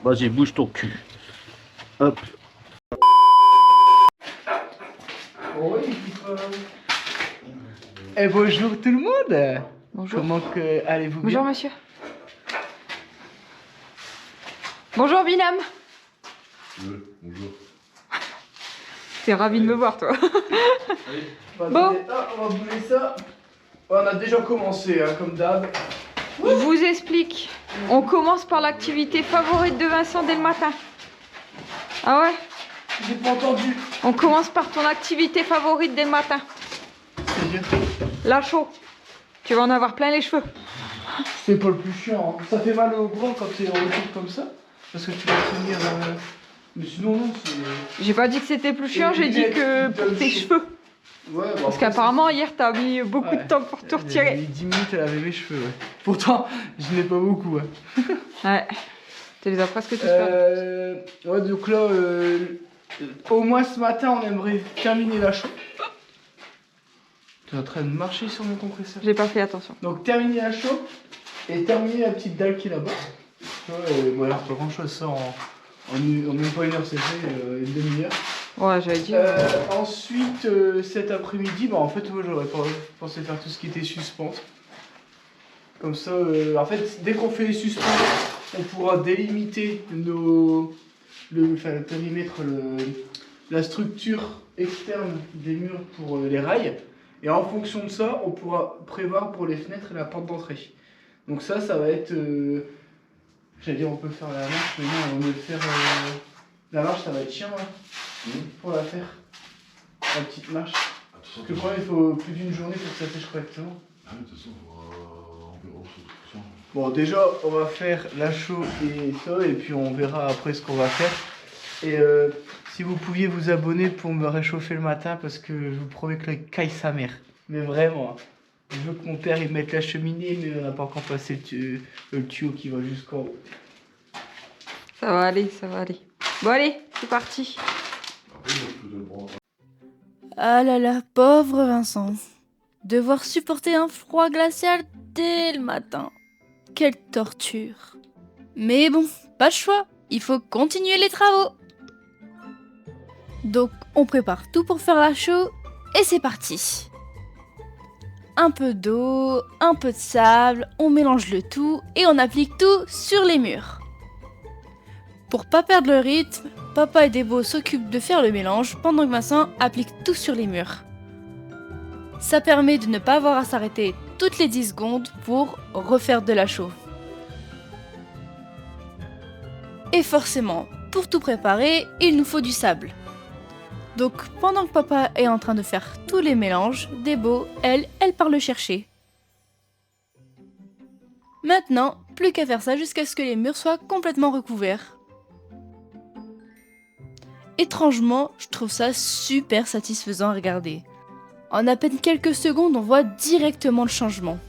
Vas-y, bouge ton cul. Hop. Eh bonjour tout le monde. Bonjour. Comment que allez-vous bien? Bonjour monsieur. Bonjour Binam. Bonjour. T'es ravi de me voir toi. Bon. Bon. On va bouger ça. On a déjà commencé, hein, comme d'hab. Je vous explique. On commence par l'activité favorite de Vincent dès le matin. Ah ouais? J'ai pas entendu. On commence par ton activité favorite dès le matin. C'est-à-dire, La chaux. Tu vas en avoir plein les cheveux. c'est pas le plus chiant. Hein. Ça fait mal au bras quand t'es en retour comme ça. Parce que tu vas finir. Mais sinon, non, c'est. J'ai pas dit que c'était plus chiant, j'ai dit que pour tes cheveux. Ouais, bah, Parce qu'apparemment hier t'as mis beaucoup de temps pour te J'ai retirer. mis 10 minutes à laver mes cheveux, ouais. Pourtant, je n'ai pas beaucoup. Hein. Ouais. Tu les as presque tous perdus. Ouais, donc là, au moins ce matin, on aimerait terminer la chaux. Tu es en train de marcher sur mon compresseur. J'ai pas fait attention. Donc, terminer la chaux et terminer la petite dalle qui est là-bas. Ouais, bon, alors, pas grand chose, ça en même pas une heure, c'est fait, une demi-heure. Ouais, j'allais dire. Ensuite, cet après-midi, bah, en fait, moi j'aurais pensé faire tout ce qui était suspente. Comme ça, en fait, dès qu'on fait les suspentes, on pourra délimiter le périmètre, la structure externe des murs pour les rails. Et en fonction de ça, on pourra prévoir pour les fenêtres et la porte d'entrée. Donc ça va être... j'allais dire on peut faire la marche, mais non, on va le faire... la marche, ça va être chiant, hein, pour la faire. La petite marche. Parce que le problème, il faut plus d'une journée pour que ça sèche correctement. Ah oui, de toute façon, on verra aussi, de toute façon. Bon, déjà, on va faire la chaux et ça, et puis on verra après ce qu'on va faire. Et si vous pouviez vous abonner pour me réchauffer le matin, parce que je vous promets que le caille sa mère. Mais vraiment, hein. Je veux que mon père il mette la cheminée, mais on n'a pas encore passé le tuyau qui va jusqu'en haut. Ça va aller, ça va aller. Bon allez, c'est parti. Après, moi, je peux te le prendre. Ah là là, pauvre Vincent. Devoir supporter un froid glacial dès le matin. Quelle torture. Mais bon, pas de choix, il faut continuer les travaux. Donc on prépare tout pour faire la chaux et c'est parti. Un peu d'eau, un peu de sable, on mélange le tout et on applique tout sur les murs. Pour pas perdre le rythme, Papa et Débo s'occupent de faire le mélange pendant que Vincent applique tout sur les murs. Ça permet de ne pas avoir à s'arrêter toutes les 10 secondes pour refaire de la chaux. Et forcément, pour tout préparer, il nous faut du sable. Donc pendant que Papa est en train de faire tous les mélanges, Débo, elle part le chercher. Maintenant, plus qu'à faire ça jusqu'à ce que les murs soient complètement recouverts. Étrangement, je trouve ça super satisfaisant à regarder. En à peine quelques secondes, on voit directement le changement.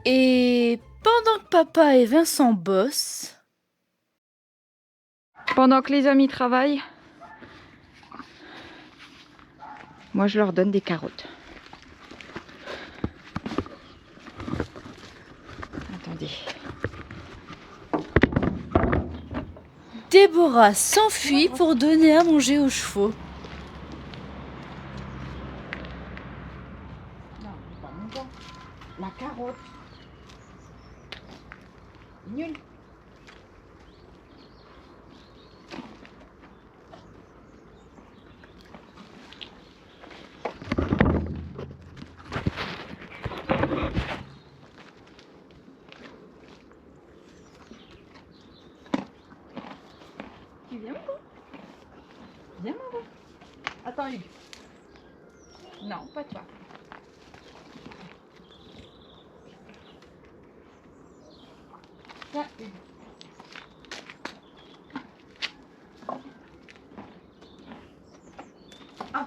Et pendant que Papa et Vincent bossent... Pendant que les amis travaillent, moi je leur donne des carottes. Attendez. Déborah s'enfuit pour donner à manger aux chevaux. Non, pas mon temps. La carotte. Nul. Tu viens, mon gars? Viens, mon gars. Attends, Hugues. Non, pas toi. Tiens, Hugues. Ah.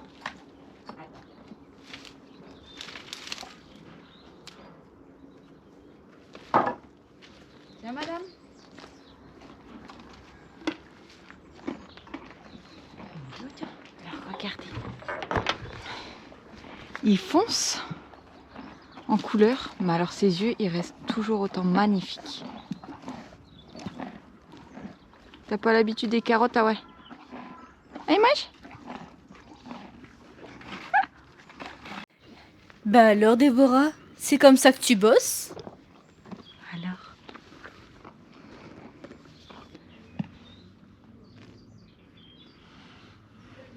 Tiens, madame. Alors, regardez. Il fonce. en couleur, mais alors ses yeux, ils restent toujours autant magnifiques. T'as pas l'habitude des carottes, ah ouais? Allez, mange! Bah alors Déborah, c'est comme ça que tu bosses? Alors?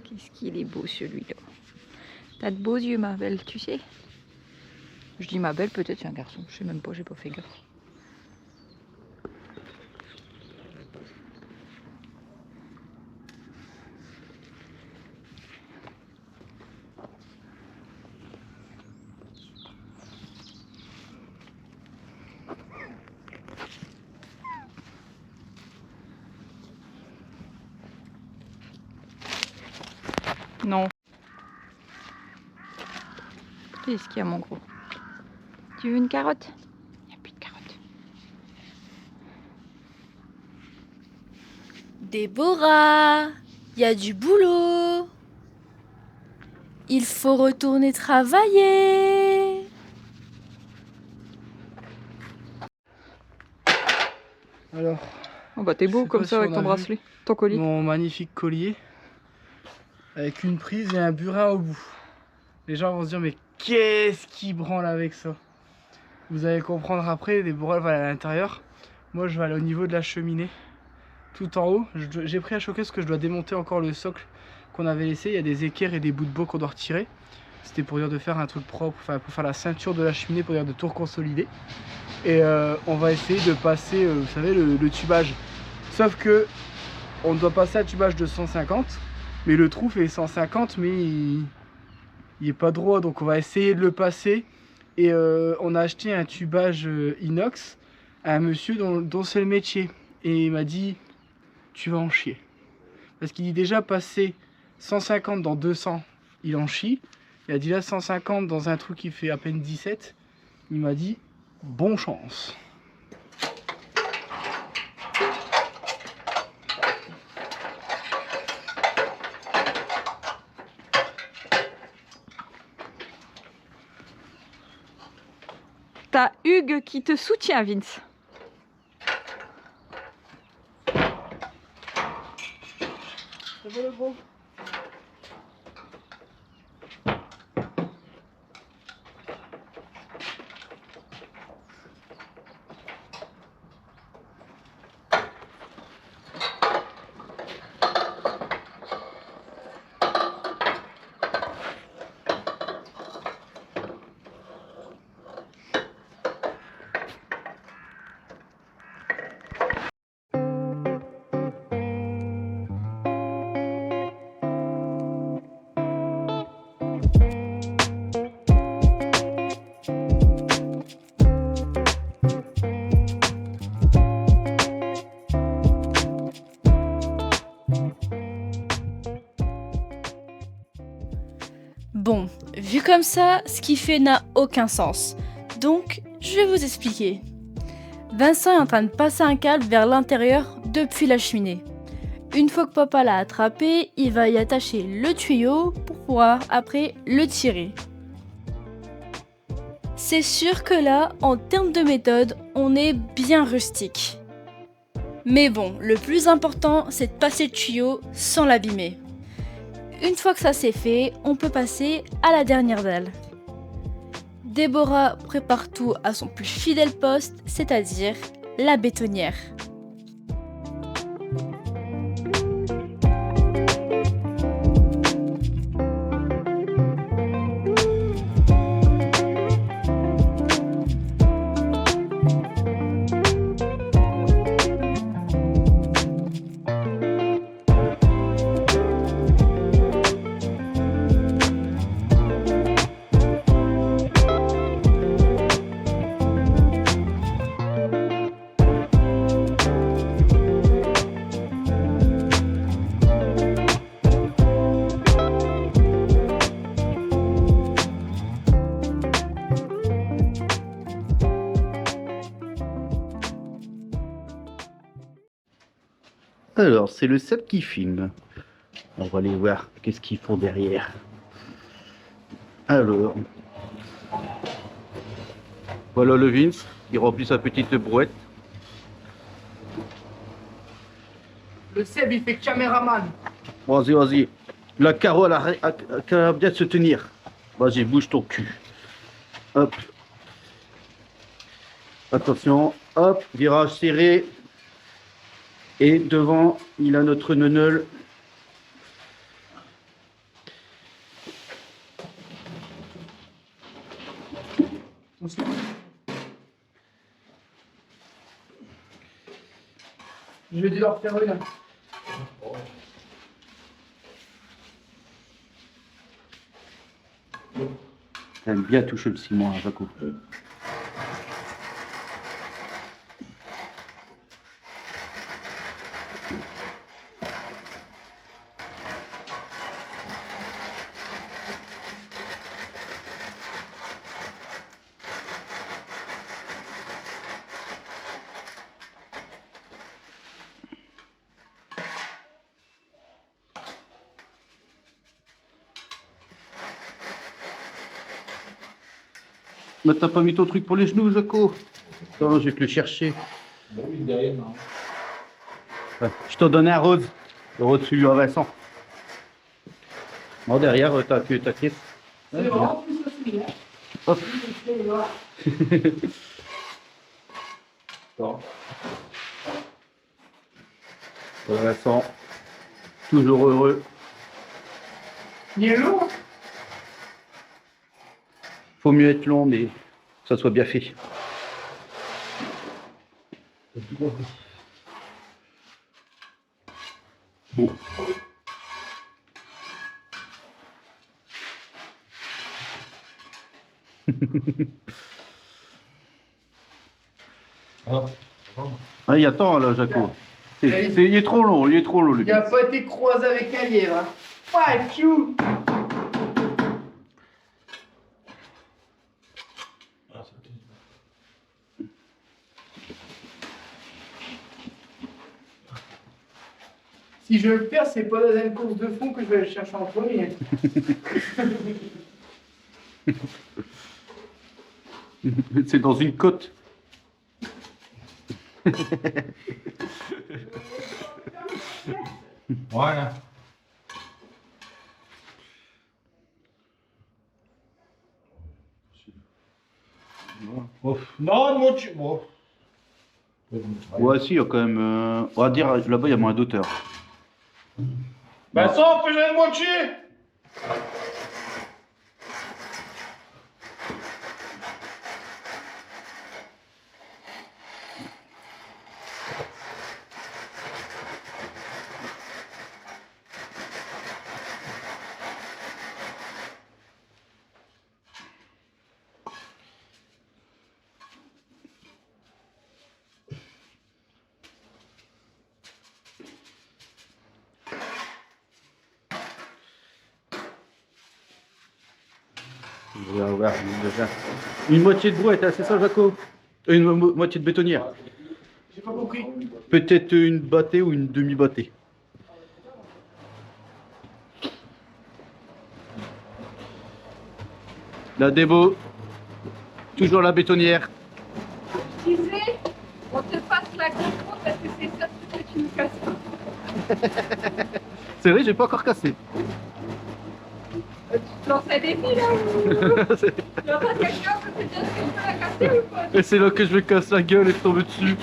Qu'est-ce qu'il est beau celui-là. T'as de beaux yeux, ma belle, tu sais. Je dis ma belle, peut-être c'est un garçon. Je sais même pas, j'ai pas fait gaffe. Non. Qu'est-ce qu'il y a, mon gros? Tu veux une carotte? Il n'y a plus de carotte. Déborah, il y a du boulot. Il faut retourner travailler. Alors, Oh bah t'es Je beau sais comme pas ça si avec on ton a vu bracelet, ton collier. mon magnifique collier avec une prise et un burin au bout. Les gens vont se dire, mais qu'est-ce qui branle avec ça? Vous allez comprendre après. Déborah va aller à l'intérieur. Moi, je vais aller au niveau de la cheminée, tout en haut. J'ai pris à choquer parce que je dois démonter encore le socle qu'on avait laissé. Il y a des équerres et des bouts de bois qu'on doit retirer. C'était pour dire de faire un truc propre, enfin pour faire la ceinture de la cheminée, pour dire de tout reconsolider. Et on va essayer de passer, vous savez, le tubage. Sauf que on doit passer un tubage de 150, mais le trou fait 150, mais il est pas droit, donc on va essayer de le passer. Et on a acheté un tubage inox à un monsieur dont c'est le métier. Et il m'a dit, tu vas en chier. Parce qu'il dit déjà passer 150 dans 200, il en chie. Il a dit là 150 dans un trou qui fait à peine 17. Il m'a dit, bonne chance. T'as Hugues qui te soutient, Vince. Ça va le gros? Bon, vu comme ça, ce qu'il fait n'a aucun sens. Donc, je vais vous expliquer. Vincent est en train de passer un câble vers l'intérieur depuis la cheminée. Une fois que papa l'a attrapé, il va y attacher le tuyau pour pouvoir après le tirer. C'est sûr que là, en termes de méthode, on est bien rustique. Mais bon, le plus important, c'est de passer le tuyau sans l'abîmer. Une fois que ça c'est fait, on peut passer à la dernière dalle. Déborah prépare tout à son plus fidèle poste, c'est-à-dire la bétonnière. Alors, c'est le Seb qui filme. On va aller voir qu'est-ce qu'ils font derrière. Alors, Voilà le Vince, il remplit sa petite brouette. Le Seb, il fait caméraman. Vas-y, vas-y. La Caro, elle a bien se tenir. Vas-y, bouge ton cul. Hop. Attention, hop, virage serré. Et devant, il a notre neunel. Je vais devoir faire une. Elle aime bien toucher le ciment, hein, Jaco. Mais t'as pas mis ton truc pour les genoux, Jaco? Attends, je vais te le chercher. Ouais, je t'en donnais un rose. Le rose, celui à Vincent. Bon, derrière, t'as que ta caisse. C'est vraiment plus facile. Hein. Hop. Vincent, toujours heureux. Il est lourd. Faut mieux être long, mais que ça soit bien fait. Bon. Ah, il attend là, Jaco. Il est trop long, le Il a gars. pas été croisé avec un lièvre. Hein. Fuck you. Si je veux le faire, c'est pas dans une course de fond que je vais aller chercher en premier. C'est dans une côte. Voilà. Non, moi tu. Bon. Ouais, si, il y a quand même. On va dire, là-bas, il y a moins d'auteur. Vincent, fais-le de moitié. Je vais ouvrir déjà. Une moitié de brouette, hein, c'est ça, Jaco? Une moitié de bétonnière. J'ai pas compris. Peut-être une battée ou une demi-battée. La débo. Toujours la bétonnière. Je disais, on te passe la GoPro parce que c'est ça que tu me casses. C'est vrai, j'ai pas encore cassé. Tu te lances un défi là ou il y aura quelqu'un peut te dire que tu peux la casser ou pas? Et c'est là que je vais casser la gueule et tomber dessus.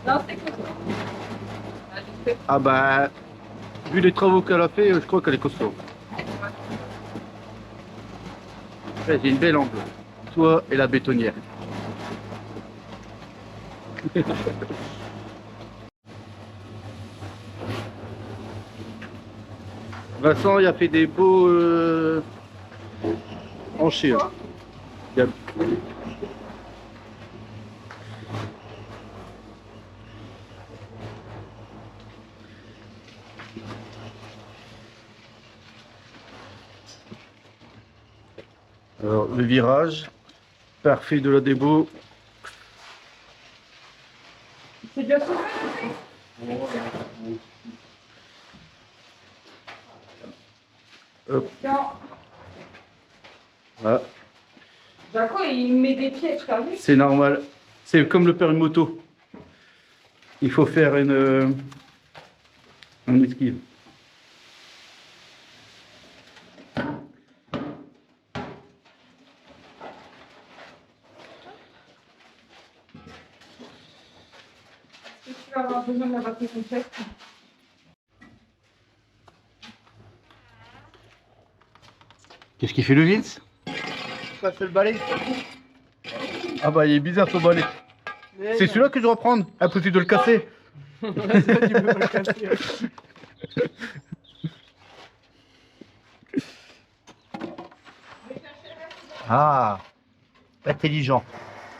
Non, c'est costaud. Ah, je sais. Ah bah, vu les travaux qu'elle a fait, je crois qu'elle est costaud. Ouais, j'ai une belle angle. Toi et la bétonnière. Vincent, il a fait des beaux hanchés. Hein. Il a- Alors, le virage, parfait de la débo. C'est déjà sauvé, Hop, non. voilà. Jaco, il met des pieds, tu as vu? C'est normal. C'est comme le permis moto. Il faut faire une esquive. Tu vas avoir besoin de la batterie complète. Qu'est-ce qu'il fait le Vince? Ça fait le balai. Ah bah il est bizarre ton balai. C'est celui-là que je dois prendre. Impossible de le casser. Tu peux pas le casser. Ah, intelligent.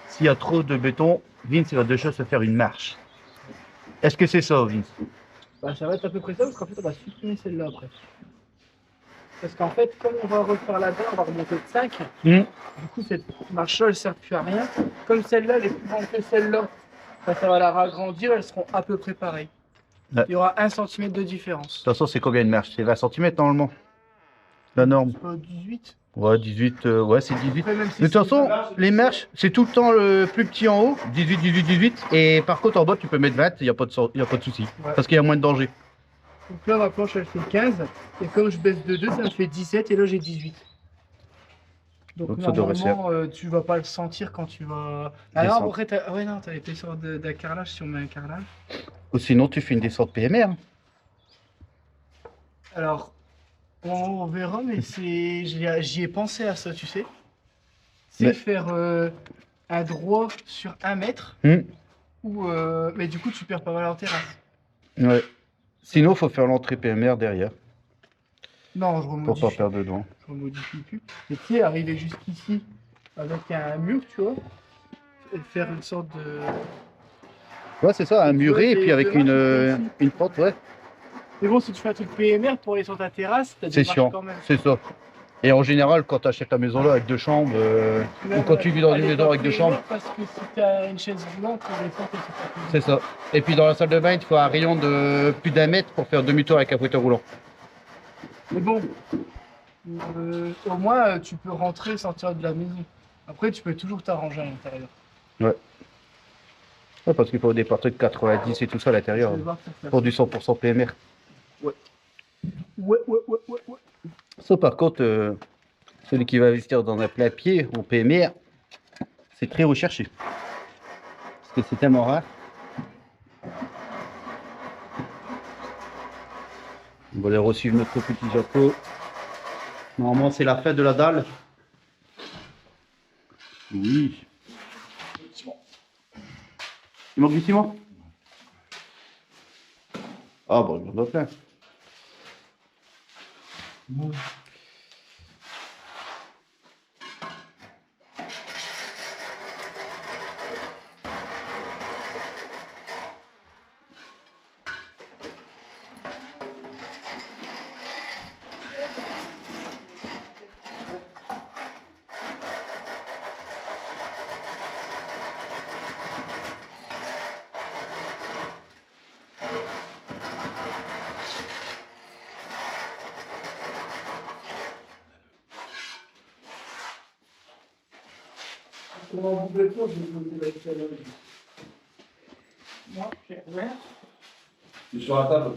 S'il y a trop de béton, Vince il va déjà se faire une marche. Est-ce que c'est ça, Vince? Bah, ça va être à peu près ça, parce qu'en fait, on va supprimer celle-là après. Parce qu'en fait, comme on va refaire là-dedans, on va remonter de 5. Du coup, cette marche-là, elle sert plus à rien. Comme celle-là, elle est plus grande que celle-là. Bah, ça va la ragrandir, elles seront à peu près pareilles. Ouais. Il y aura 1 cm de différence. De toute façon, c'est combien une marche? C'est 20 cm normalement. La norme. C'est pas 18. Ouais, 18, ouais, c'est 18. Après, même si De toute c'est façon, pas- les marches, c'est tout le temps le plus petit en haut, 18, 18, 18. Et par contre, en bas, tu peux mettre 20, il n'y a pas de souci. Ouais. Parce qu'il y a moins de danger. Donc là, ma planche, elle fait 15. Et comme je baisse de 2, ça me fait 17. Et là, j'ai 18. Donc ça devrait normalement, tu vas pas le sentir quand tu vas... Ah Descendre. non, après, ouais, non, t'as l'épaisseur d'un carrelage si on met un carrelage. Ou sinon, tu fais une descente PMR. hein. Alors, on verra, mais j'y ai pensé à ça, tu sais. C'est Mais- faire un droit sur 1 mètre, Hmm. ou, mais du coup, tu perds pas mal en terrasse. Ouais. Sinon, faut faire l'entrée PMR derrière Non, je pour pas remodifie. perdre dedans. Je remodifie plus. Et tu sais, arriver jusqu'ici avec un mur, tu vois, et faire une sorte de... Ouais, c'est ça, un muret et Ouais, puis avec deux marches, une pente, ouais. Mais bon, si tu fais un truc PMR pour aller sur ta terrasse, t'as des C'est marches chiant, quand même. c'est ça. Et en général, quand tu achètes ta maison là avec 2 chambres, ou quand tu vis dans une Allez, maison avec 2 PMR, chambres, Parce que si t'as une chaise roulante, pour descendre, c'est ça. Et puis dans la salle de bain, il te faut un rayon de plus d'1 mètre pour faire demi-tour avec un fauteuil roulant. Mais bon, au moins tu peux rentrer et sortir de la maison. Après, tu peux toujours t'arranger à l'intérieur. Ouais, parce qu'il faut des portes de 90 et tout ça à l'intérieur, Je vais voir pour faire pour du 100% PMR. Ouais. Ouais. Ça, par contre, celui qui va investir dans un plein pied en PMR, c'est très recherché. Parce que c'est tellement rare. On va aller reçuivre notre petit Jaco. Normalement, c'est la fin de la dalle. Oui. Il manque du ciment? Ah bon, il y en a plein. Comment vous le tour, je vais vous poser la question. Moi, j'ai ouvert. C'est sur la table.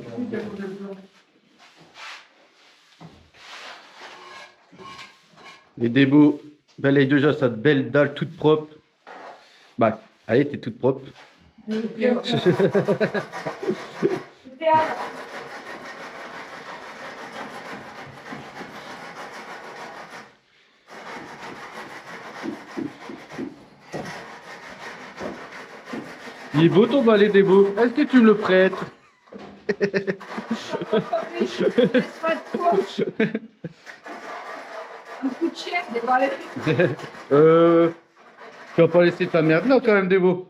Les débots, balaye déjà cette belle dalle toute propre. Bah, allez, t'es toute propre. Il est beau ton balai débo. Est-ce que tu me le prêtes? Un coup de chef, des balais. Tu vas pas laisser ta merde là quand même débo.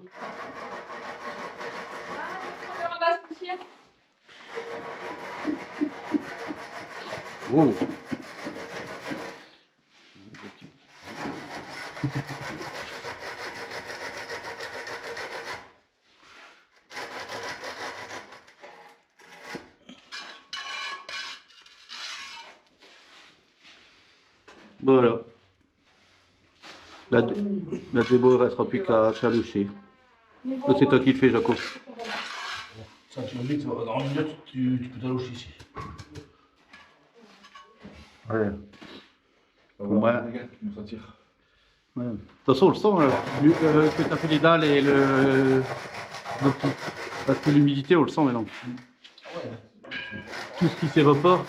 On ramasse poussière. Oh. Voilà. La démo, il restera plus qu'à loucher. Ça, c'est toi qui le fais, Jaco. Ça, tu me dis, dans 1 minute, tu peux t'allonger ici. Ouais. Ouais. On s'attire. Ouais. De toute façon, on le sent, que tu as fait les dalles et le. Parce que l'humidité, on le sent maintenant. Tout ce qui s'évapore.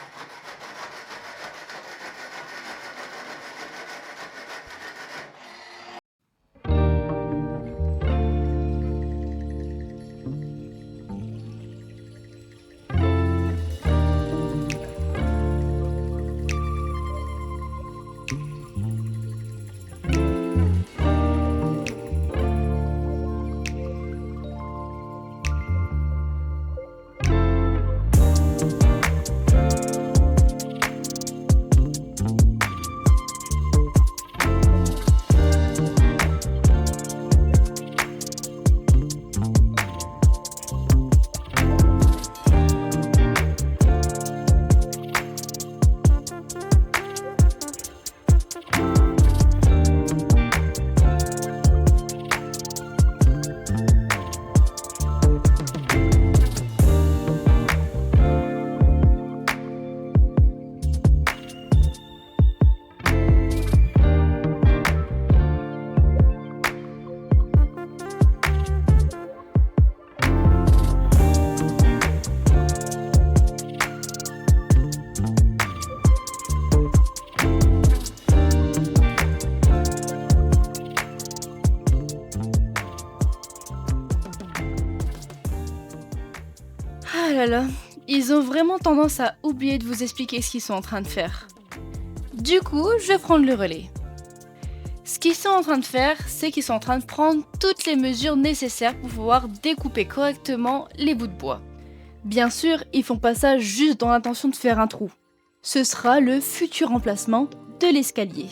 Ah là là, ils ont vraiment tendance à oublier de vous expliquer ce qu'ils sont en train de faire. Du coup, je vais prendre le relais. Ce qu'ils sont en train de faire, c'est qu'ils sont en train de prendre toutes les mesures nécessaires pour pouvoir découper correctement les bouts de bois. Bien sûr, ils font pas ça juste dans l'intention de faire un trou. Ce sera le futur emplacement de l'escalier.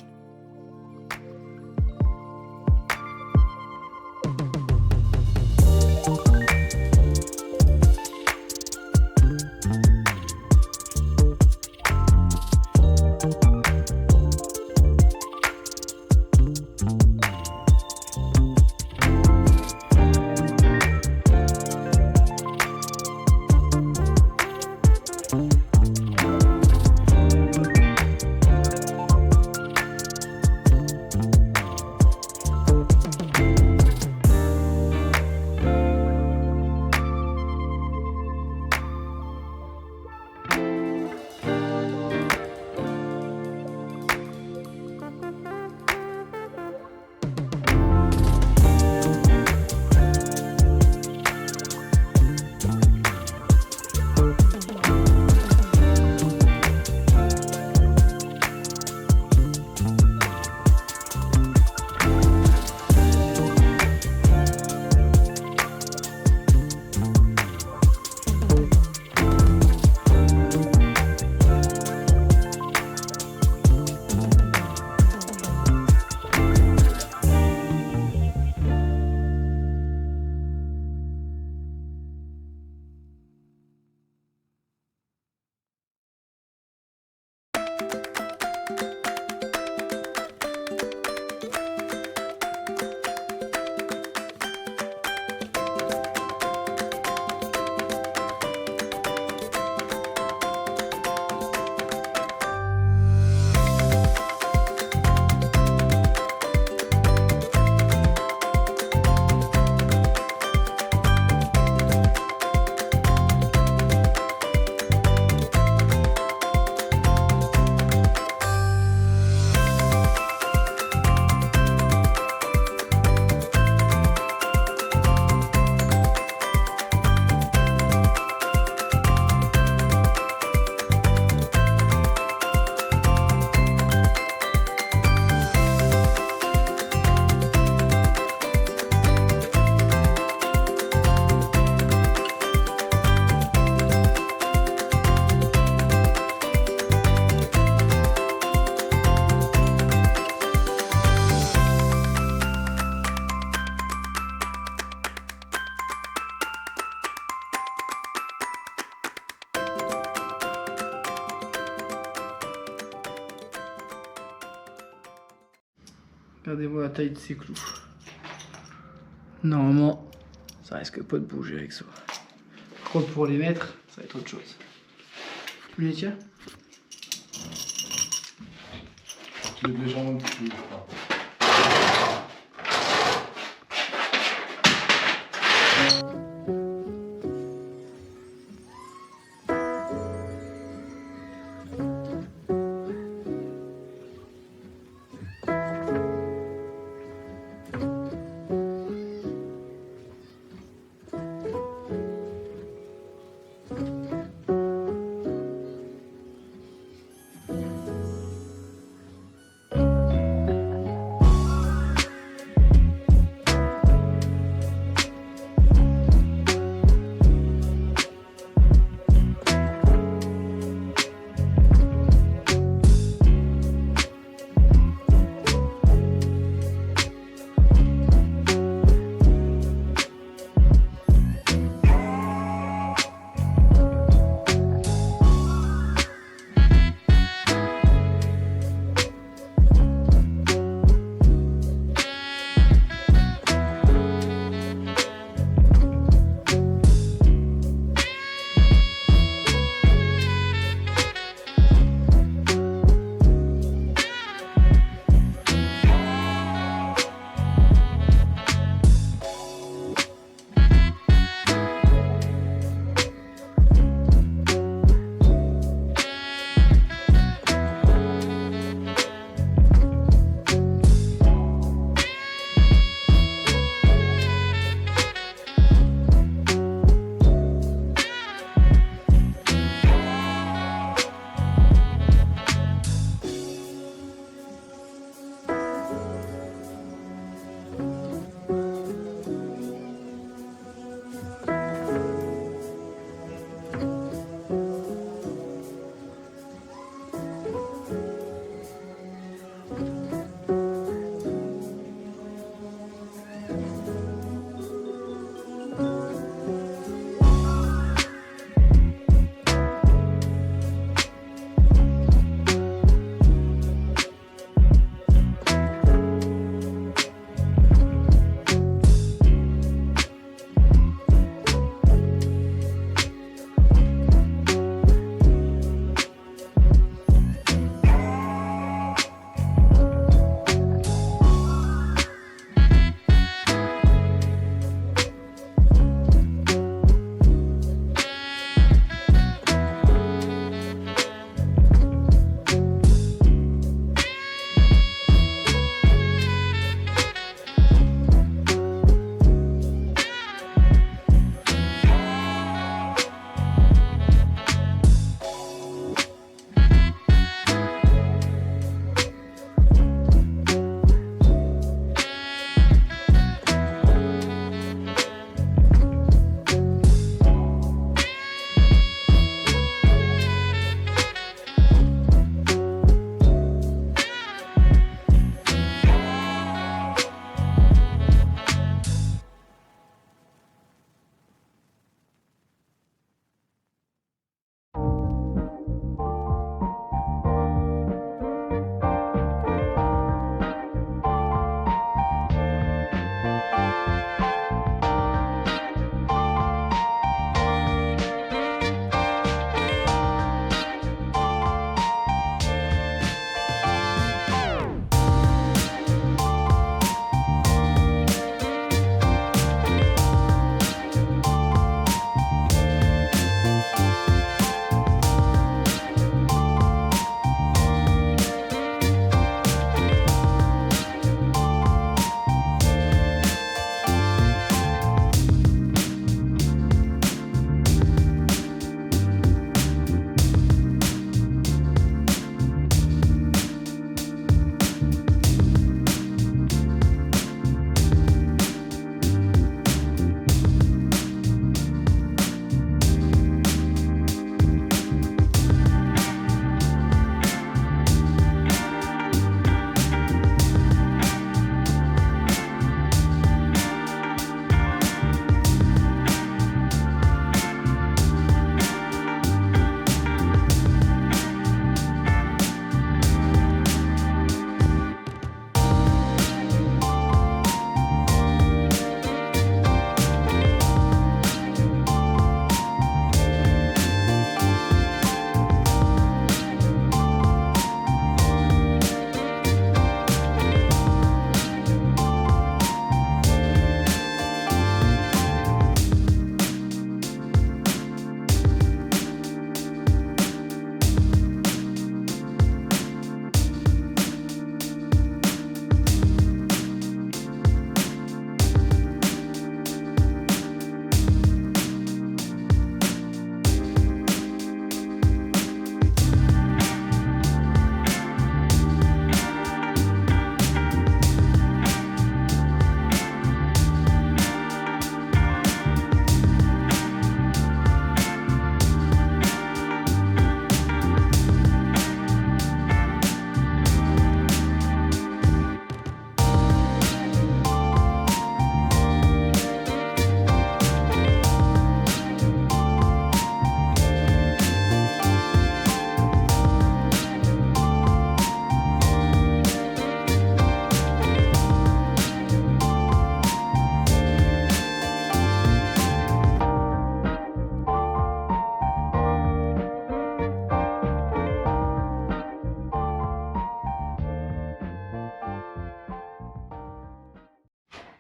Regardez-moi la taille de ces clous. Normalement, ça risque pas de bouger avec ça. Par contre, pour les mettre, ça va être autre chose. Tu les tiens? Tu les déjà un petit peu, je crois.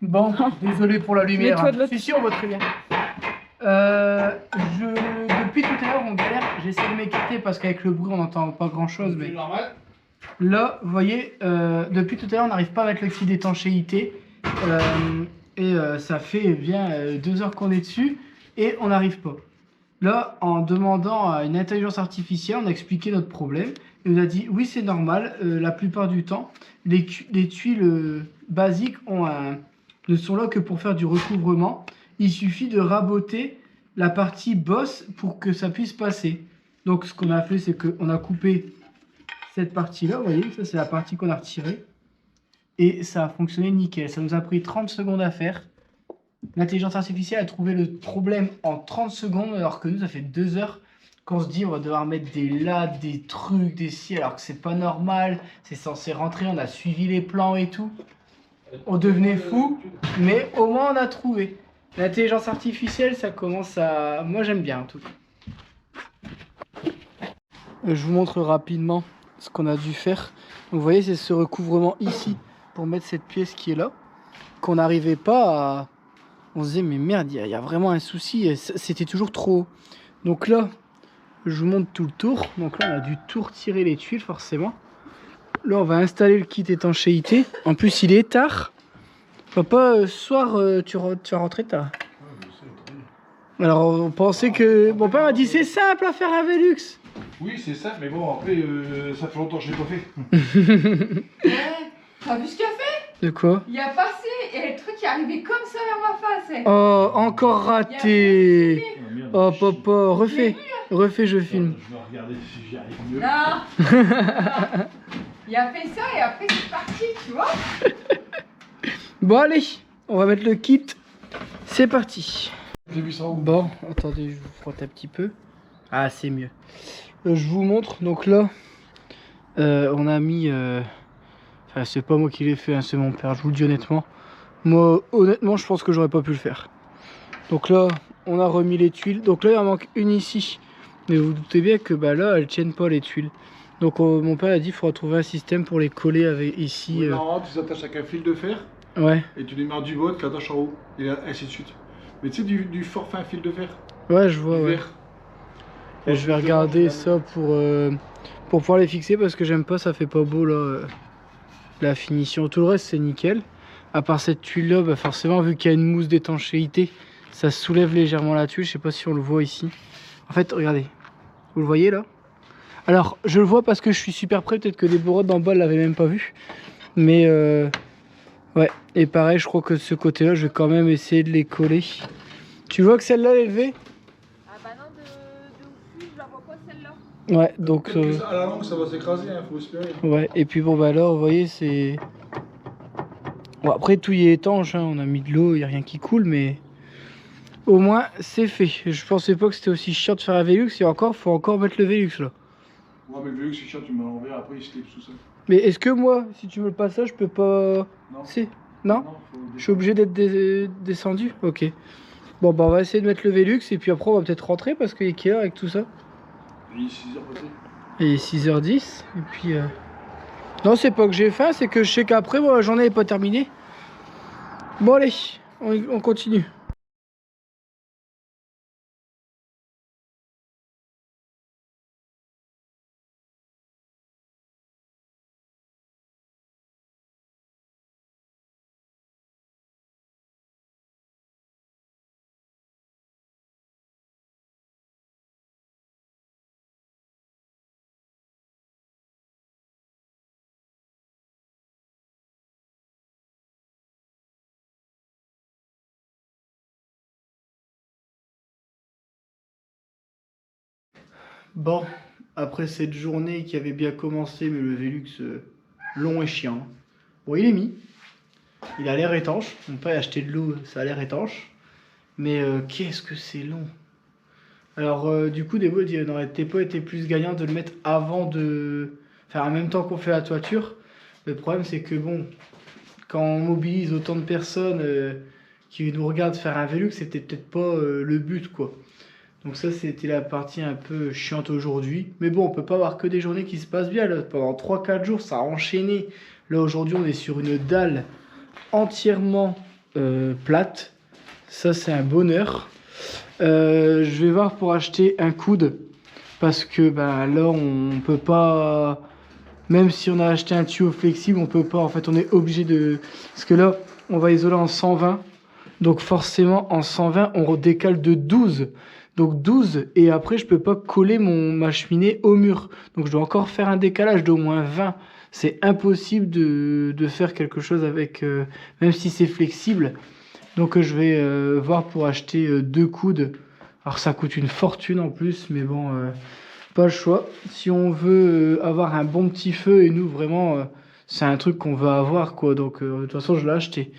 Bon, désolé pour la lumière. Mets-toi de l'autre. Si, on voit très bien. Depuis tout à l'heure, on galère. J'essaie de m'écarter parce qu'avec le bruit, on n'entend pas grand-chose. Mais normal. là, vous voyez, depuis tout à l'heure, on n'arrive pas à mettre le kit d'étanchéité. Ça fait bien 2 heures qu'on est dessus et on n'arrive pas. Là, en demandant à une intelligence artificielle, on a expliqué notre problème. Il nous a dit, oui, c'est normal, la plupart du temps, les tuiles basiques ne sont là que pour faire du recouvrement. Il suffit de raboter la partie bosse pour que ça puisse passer. Donc, ce qu'on a fait, c'est qu'on a coupé cette partie-là, vous voyez, ça c'est la partie qu'on a retirée. Et ça a fonctionné nickel. Ça nous a pris 30 secondes à faire. L'intelligence artificielle a trouvé le problème en 30 secondes, alors que nous, ça fait 2 heures qu'on se dit on va devoir mettre des lattes, des trucs, des scies, alors que c'est pas normal. C'est censé rentrer, on a suivi les plans et tout. On devenait fou, mais au moins on a trouvé. L'intelligence artificielle, ça commence à... Moi, j'aime bien en tout cas. Je vous montre rapidement ce qu'on a dû faire. Donc, vous voyez, c'est ce recouvrement ici pour mettre cette pièce qui est là, qu'on n'arrivait pas à... On se disait, mais merde, il y a vraiment un souci, c'était toujours trop haut. Donc là, je vous montre tout le tour. Donc là, on a dû tout retirer les tuiles, forcément. Là, on va installer le kit étanchéité. En plus, il est tard. Papa, ce soir, tu vas rentrer tard. Alors, on pensait que... Mon père m'a dit, c'est simple à faire un Velux. Oui, c'est ça, mais bon, après, ça fait longtemps que je l'ai pas fait. T'as vu ce qu'il a fait? De quoi? Il a passé et le truc est arrivé comme ça vers ma face. Oh, encore raté. Oh, papa, refais. Refais, je filme. Je vais regarder si j'y arrive mieux. Non. Il a fait ça et après c'est parti, tu vois. Bon, allez, on va mettre le kit. C'est parti. J'ai vu ça où? Bon, attendez, je vous frotte un petit peu. Ah, c'est mieux. Je vous montre. Donc là, on a mis... Enfin, c'est pas moi qui l'ai fait, hein, c'est mon père, je vous le dis honnêtement. Moi, honnêtement, je pense que j'aurais pas pu le faire. Donc là, on a remis les tuiles. Donc là, il en manque une ici. Mais vous vous doutez bien que bah, là, elles tiennent pas les tuiles. Donc mon père a dit qu'il faudra trouver un système pour les coller avec ici. Oui, non, tu t'attaches avec un fil de fer. Ouais. Et tu les mets du bas, tu l'attaches en haut. Et ainsi de suite. Mais tu sais, du fort fin fil de fer. Ouais, je vois, Du ouais. verre. Et je vais regarder ça pour pouvoir les fixer parce que j'aime pas, ça fait pas beau là. La finition, tout le reste c'est nickel. À part cette tuile là, bah forcément vu qu'il y a une mousse d'étanchéité, ça soulève légèrement la tuile. Je sais pas si on le voit ici. En fait, regardez, vous le voyez là? Alors je le vois parce que je suis super près, peut-être que les bourreaux d'en bas l'avaient même pas vu. Mais ouais, et pareil, je crois que de ce côté là, je vais quand même essayer de les coller. Tu vois que celle-là est élevée? Ah bah non, de au-dessus, je la vois pas celle-là. Ouais, donc... À la longue, ça va s'écraser, hein, faut espérer. Ouais, et puis bon bah là, vous voyez, c'est... Bon, après, tout y est étanche, hein. On a mis de l'eau, il n'y a rien qui coule, mais... Au moins, c'est fait. Je pensais pas que c'était aussi chiant de faire un Velux, et encore, faut encore mettre le Velux, là. Ouais, mais le Velux, c'est chiant, tu mets à l'envers, après il se clipse tout seul. Mais est-ce que moi, si tu me le passes ça, je peux pas... Non. Si? Non? Faut Je suis obligé d'être descendu? Ok. Bon bah on va essayer de mettre le Velux, et puis après on va peut-être rentrer, parce qu'il est quelle heure avec tout ça? Il est 6h passé. Et 6h10, et puis... Non, c'est pas que j'ai faim, c'est que je sais qu'après, moi, la journée n'est pas terminée. Bon, allez, on continue. Bon, après cette journée qui avait bien commencé, mais le Velux long et chiant. Bon, il est mis. Il a l'air étanche. On peut acheter de l'eau, ça a l'air étanche. Mais qu'est-ce que c'est long. Alors, du coup, Debo dit n'aurait-il pas été plus gagnant de le mettre avant de... Enfin, en même temps qu'on fait la toiture. Le problème, c'est que bon, quand on mobilise autant de personnes qui nous regardent faire un Velux, c'était peut-être pas le but, quoi. Donc ça, c'était la partie un peu chiante aujourd'hui. Mais bon, on peut pas avoir que des journées qui se passent bien. Là. Pendant 3-4 jours, ça a enchaîné. Là, aujourd'hui, on est sur une dalle entièrement plate. Ça, c'est un bonheur. Je vais voir pour acheter un coude. Parce que bah, là, on peut pas... Même si on a acheté un tuyau flexible, on peut pas. En fait, on est obligé de... Parce que là, on va isoler en 120. Donc forcément, en 120, on redécale de 12. Donc 12. Et après, je peux pas coller ma cheminée au mur. Donc je dois encore faire un décalage d'au moins 20. C'est impossible de faire quelque chose avec... même si c'est flexible. Donc je vais voir pour acheter 2 coudes. Alors ça coûte une fortune en plus. Mais bon, pas le choix. Si on veut avoir un bon petit feu, et nous vraiment, c'est un truc qu'on veut avoir, quoi. Donc de toute façon, je l'ai acheté.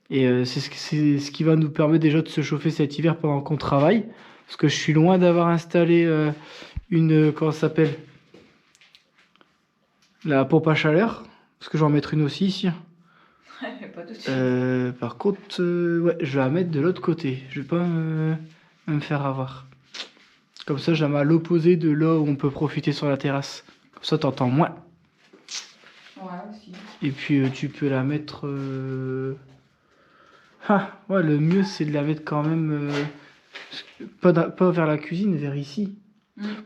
Et c'est ce qui va nous permettre déjà de se chauffer cet hiver pendant qu'on travaille. Parce que je suis loin d'avoir installé une... comment ça s'appelle? La pompe à chaleur. Parce que je vais en mettre une aussi ici. Pas tout de suite. Par contre, ouais, je vais la mettre de l'autre côté. Je vais pas me faire avoir. Comme ça, je la mets à l'opposé de là où on peut profiter sur la terrasse. Comme ça, t'entends moins. Ouais, aussi. Et puis, tu peux la mettre... Ah, ouais, le mieux, c'est de la mettre quand même... pas vers la cuisine, vers ici.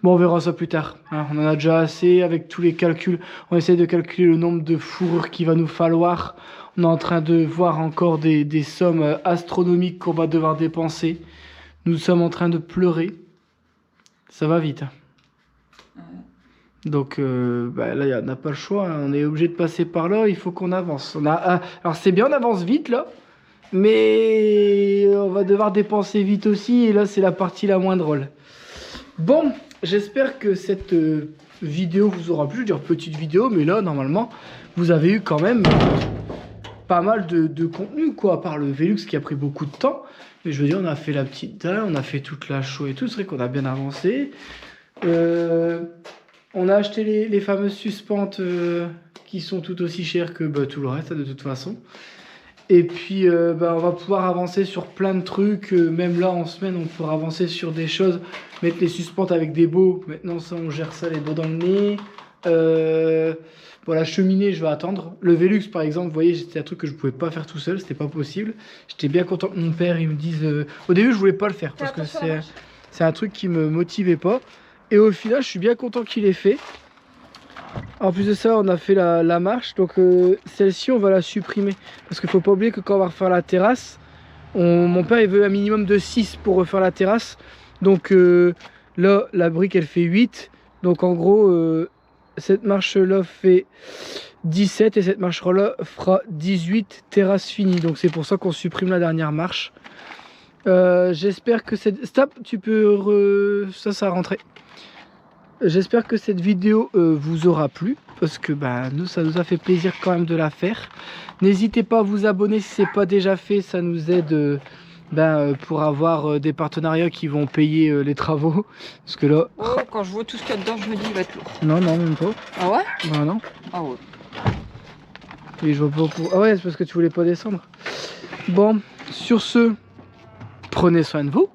Bon, on verra ça plus tard. Hein. On en a déjà assez avec tous les calculs. On essaie de calculer le nombre de fourrures qu'il va nous falloir. On est en train de voir encore des sommes astronomiques qu'on va devoir dépenser. Nous sommes en train de pleurer. Ça va vite. Donc bah, là, on n'a pas le choix. Hein. On est obligé de passer par là. Il faut qu'on avance. Alors c'est bien, on avance vite là. Mais on va devoir dépenser vite aussi. Et là, c'est la partie la moins drôle. Bon, j'espère que cette vidéo vous aura plu. Je veux dire petite vidéo, mais là, normalement, vous avez eu quand même pas mal de contenu, quoi. À part le Velux qui a pris beaucoup de temps. Mais je veux dire, on a fait la petite dalle, on a fait toute la show et tout. C'est vrai qu'on a bien avancé. On a acheté les fameuses suspentes qui sont tout aussi chères que bah, tout le reste, de toute façon. Et puis, bah, on va pouvoir avancer sur plein de trucs. Même là, en semaine, on pourra avancer sur des choses. Mettre les suspentes avec des baux. Maintenant, ça, on gère ça, les baux dans le nez. Pour la cheminée, je vais attendre. Le Velux, par exemple, vous voyez, c'était un truc que je pouvais pas faire tout seul. C'était pas possible. J'étais bien content que mon père, il me dise... Au début, je voulais pas le faire. Parce que c'est un truc qui me motivait pas. Et au final, je suis bien content qu'il ait fait. En plus de ça, on a fait la marche. Donc celle-ci, on va la supprimer. Parce qu'il faut pas oublier que quand on va refaire la terrasse, mon père il veut un minimum de 6 pour refaire la terrasse. Donc là, la brique, elle fait 8. Donc en gros, cette marche-là fait 17. Et cette marche-là fera 18 terrasses finies. Donc c'est pour ça qu'on supprime la dernière marche. J'espère que cette... Stop, tu peux... Ça a rentré. J'espère que cette vidéo vous aura plu, parce que bah, nous, ça nous a fait plaisir quand même de la faire. N'hésitez pas à vous abonner si ce n'est pas déjà fait, ça nous aide pour avoir des partenariats qui vont payer les travaux. Parce que là... Oh, quand je vois tout ce qu'il y a dedans, je me dis il va être lourd. Non, non, même pas. Ah ouais? Non, non. Ah ouais. Et je vois pas pour... Ah ouais, c'est parce que tu voulais pas descendre. Bon, sur ce, prenez soin de vous.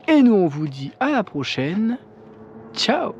Et nous, on vous dit à la prochaine. Ciao!